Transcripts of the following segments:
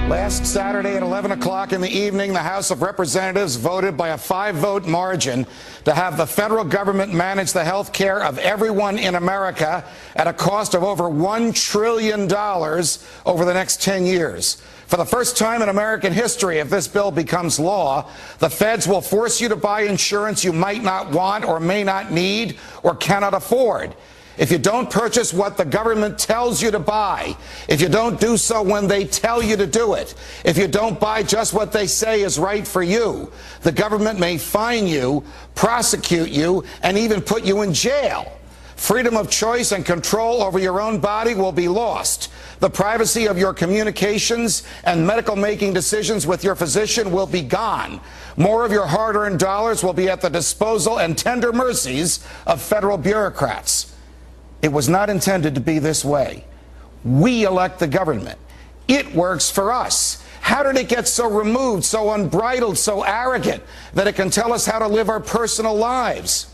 Last Saturday at 11 o'clock in the evening, the House of Representatives voted by a 5-vote margin to have the federal government manage the health care of everyone in America at a cost of over $1 trillion over the next 10 years. For the first time in American history, if this bill becomes law, the feds will force you to buy insurance you might not want or may not need or cannot afford. If you don't purchase what the government tells you to buy, if you don't do so when they tell you to do it, if you don't buy just what they say is right for you, the government may fine you, prosecute you, and even put you in jail. Freedom of choice and control over your own body will be lost. The privacy of your communications and medical making decisions with your physician will be gone. More of your hard-earned dollars will be at the disposal and tender mercies of federal bureaucrats. It was not intended to be this way. We elect the government. It works for us. How did it get so removed, so unbridled, so arrogant that it can tell us how to live our personal lives?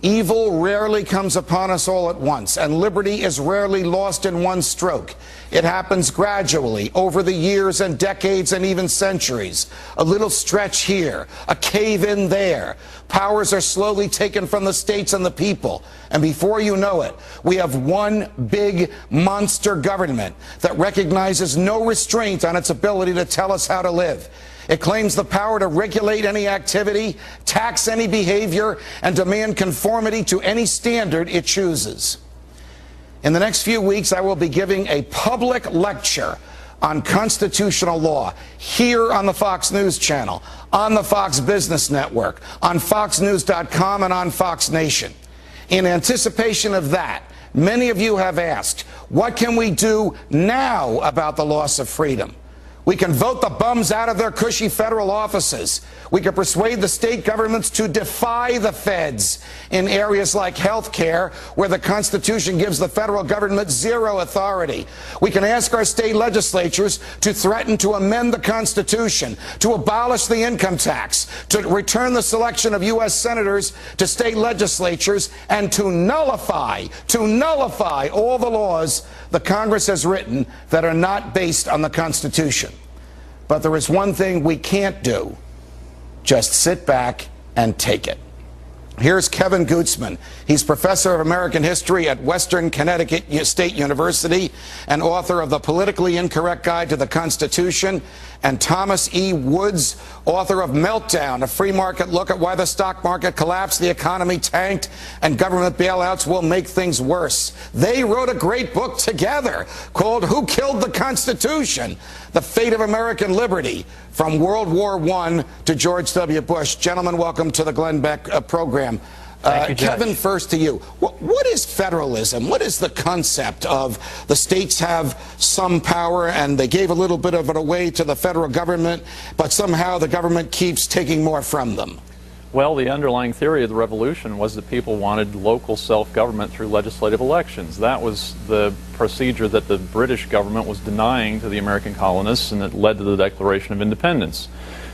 Evil rarely comes upon us all at once, and liberty is rarely lost in one stroke. It happens gradually, over the years and decades and even centuries. A little stretch here, a cave-in there. Powers are slowly taken from the states and the people. And before you know it, we have one big monster government that recognizes no restraint on its ability to tell us how to live. It claims the power to regulate any activity, tax any behavior, and demand conformity to any standard it chooses. In the next few weeks, I will be giving a public lecture on constitutional law here on the Fox News channel, on the Fox Business Network, on FoxNews.com, and on Fox Nation. In anticipation of that, many of you have asked, what can we do now about the loss of freedom? We can vote the bums out of their cushy federal offices. We can persuade the state governments to defy the feds in areas like health care, where the Constitution gives the federal government zero authority. We can ask our state legislatures to threaten to amend the Constitution, to abolish the income tax, to return the selection of U.S. senators to state legislatures, and to nullify all the laws the Congress has written that are not based on the Constitution. But there is one thing we can't do. Just sit back and take it. Here's Kevin Gutzman. He's professor of American history at Western Connecticut State University and author of The Politically Incorrect Guide to the Constitution, and Thomas E. Woods, author of Meltdown, a free market look at why the stock market collapsed, the economy tanked, and government bailouts will make things worse. They wrote a great book together called Who Killed the Constitution? The Fate of American Liberty, from World War I to George W. Bush. Gentlemen, welcome to the Glenn Beck program. Thank you, Kevin, first to you. What is federalism? What is the concept of the states have some power and they gave a little bit of it away to the federal government, but somehow the government keeps taking more from them? Well, the underlying theory of the revolution was that people wanted local self-government through legislative elections. That was the procedure that the British government was denying to the American colonists, and it led to the Declaration of Independence.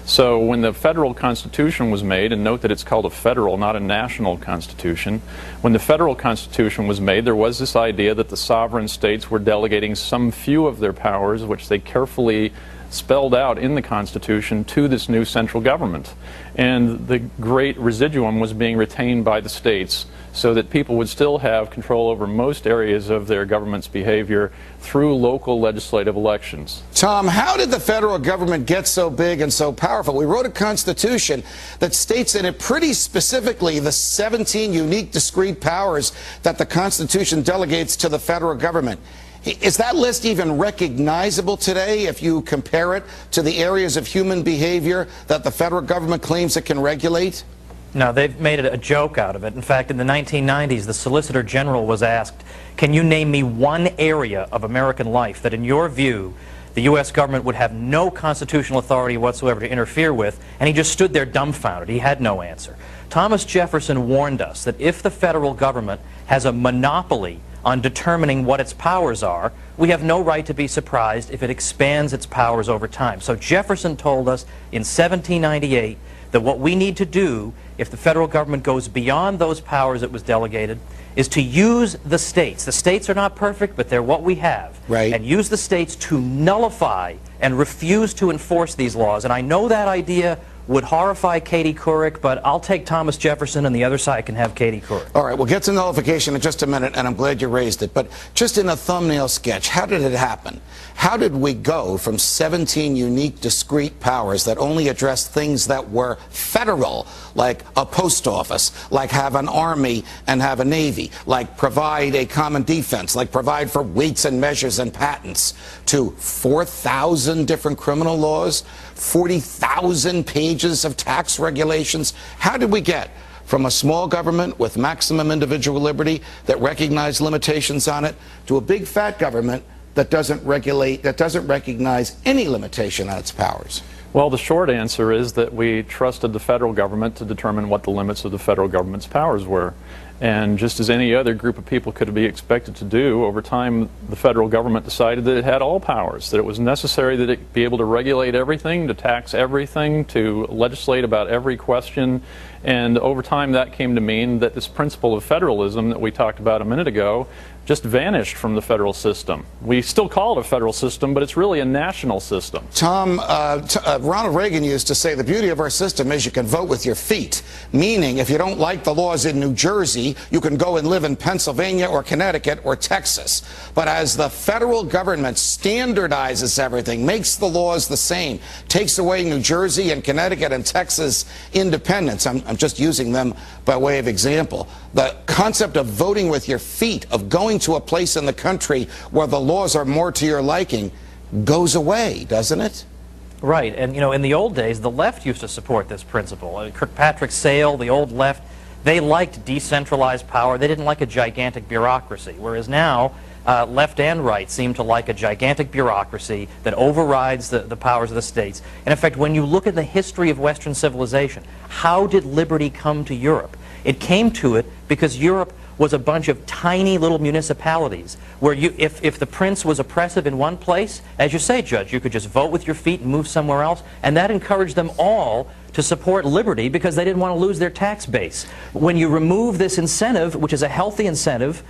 So when the federal constitution was made, and note that it's called a federal, not a national constitution, when the federal constitution was made, there was this idea that the sovereign states were delegating some few of their powers, which they carefully spelled out in the Constitution, to this new central government. And the great residuum was being retained by the states, so that people would still have control over most areas of their government's behavior through local legislative elections. Tom, how did the federal government get so big and so powerful? We wrote a Constitution that states in it pretty specifically the 17 unique discrete powers that the Constitution delegates to the federal government. Is that list even recognizable today if you compare it to the areas of human behavior that the federal government claims it can regulate? No, they've made it a joke out of it. In fact, in the 1990s, the Solicitor General was asked, can you name me one area of American life that, in your view, the U.S. government would have no constitutional authority whatsoever to interfere with? And he just stood there dumbfounded. He had no answer. Thomas Jefferson warned us that if the federal government has a monopoly on determining what its powers are, we have no right to be surprised if it expands its powers over time. So Jefferson told us in 1798 that what we need to do, if the federal government goes beyond those powers it was delegated, is to use the states. The states are not perfect, but they're what we have. Right. And use the states to nullify and refuse to enforce these laws. And I know that idea would horrify Katie Couric, but I'll take Thomas Jefferson, and the other side can have Katie Couric. All right, we'll get to nullification in just a minute, and I'm glad you raised it. But just in a thumbnail sketch, how did it happen? How did we go from 17 unique, discrete powers that only addressed things that were federal, like a post office, like have an army and have a navy, like provide a common defense, like provide for weights and measures and patents, to 4,000 different criminal laws, 40,000 pages of tax regulations? How did we get from a small government with maximum individual liberty that recognized limitations on it to a big fat government that doesn't regulate, that doesn't recognize any limitation on its powers? Well, the short answer is that we trusted the federal government to determine what the limits of the federal government's powers were. And just as any other group of people could be expected to do, over time the federal government decided that it had all powers, that it was necessary that it be able to regulate everything, to tax everything, to legislate about every question. And over time that came to mean that this principle of federalism that we talked about a minute ago just vanished from the federal system. We still call it a federal system, but it's really a national system. Tom, Ronald Reagan used to say the beauty of our system is you can vote with your feet, meaning if you don't like the laws in New Jersey, you can go and live in Pennsylvania or Connecticut or Texas. But as the federal government standardizes everything, makes the laws the same, takes away New Jersey and Connecticut and Texas independence, I'm just using them by way of example, the concept of voting with your feet, of going to a place in the country where the laws are more to your liking, goes away, doesn't it? Right, and you know, in the old days, the left used to support this principle. Kirkpatrick Sale, the old left, they liked decentralized power. They didn't like a gigantic bureaucracy, whereas now, left and right seem to like a gigantic bureaucracy that overrides the powers of the states. And in fact, when you look at the history of Western civilization, how did liberty come to Europe? It came to it because Europe was a bunch of tiny little municipalities where if the prince was oppressive in one place, as you say, Judge, you could just vote with your feet and move somewhere else, and that encouraged them all to support liberty because they didn't want to lose their tax base. When you remove this incentive, which is a healthy incentive,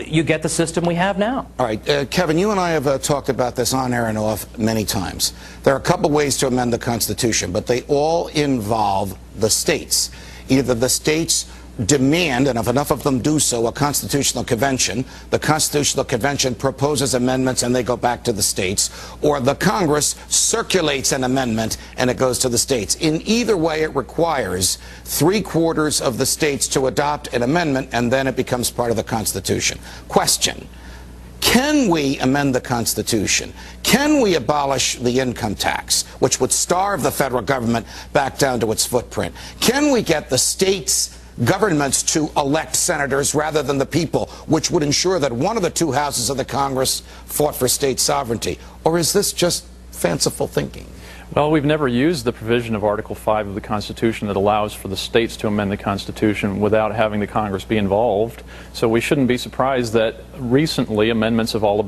you get the system we have now. All right, Kevin, you and I have talked about this on air and off many times. There are a couple ways to amend the Constitution, but they all involve the states. Either the states demand, and if enough of them do so, a constitutional convention. The Constitutional Convention proposes amendments and they go back to the states, or the Congress circulates an amendment and it goes to the states. In either way, it requires 3/4 of the states to adopt an amendment, and then it becomes part of the Constitution. Question: can we amend the Constitution? Can we abolish the income tax, which would starve the federal government back down to its footprint? Can we get the states' governments to elect senators rather than the people, which would ensure that one of the two houses of the Congress fought for state sovereignty? Or is this just fanciful thinking? Well, we've never used the provision of Article 5 of the Constitution that allows for the states to amend the Constitution without having the Congress be involved. So we shouldn't be surprised that recently amendments have all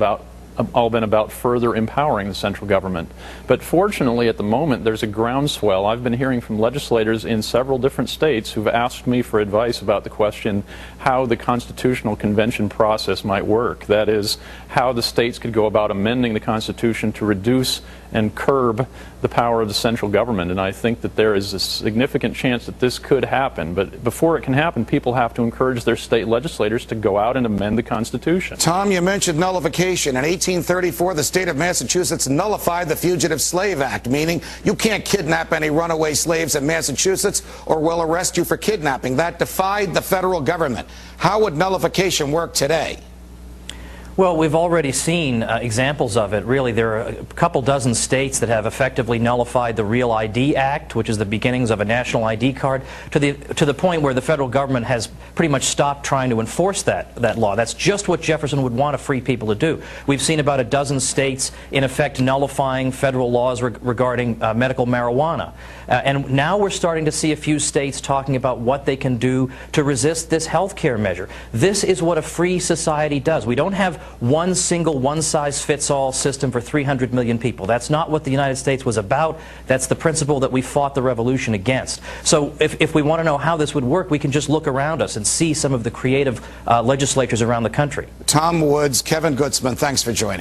been about further empowering the central government. But fortunately, at the moment, there's a groundswell. I've been hearing from legislators in several different states who've asked me for advice about the question how the Constitutional Convention process might work. That is, how the states could go about amending the Constitution to reduce and curb the power of the central government. And I think that there is a significant chance that this could happen. But before it can happen, people have to encourage their state legislators to go out and amend the Constitution. Tom, you mentioned nullification. In 1834, the state of Massachusetts nullified the Fugitive Slave Act, meaning you can't kidnap any runaway slaves in Massachusetts or we'll arrest you for kidnapping. That defied the federal government. How would nullification work today? Well, we've already seen examples of it. Really, there are a couple dozen states that have effectively nullified the Real ID Act, which is the beginnings of a national ID card, to the point where the federal government has pretty much stopped trying to enforce that law. That's just what Jefferson would want a free people to do. We've seen about a dozen states, in effect, nullifying federal laws regarding medical marijuana. And now we're starting to see a few states talking about what they can do to resist this health care measure. This is what a free society does. We don't have one single, one-size-fits-all system for 300 million people. That's not what the United States was about. That's the principle that we fought the revolution against. So if we want to know how this would work, we can just look around us and see some of the creative legislatures around the country. Tom Woods, Kevin Gutzman, thanks for joining.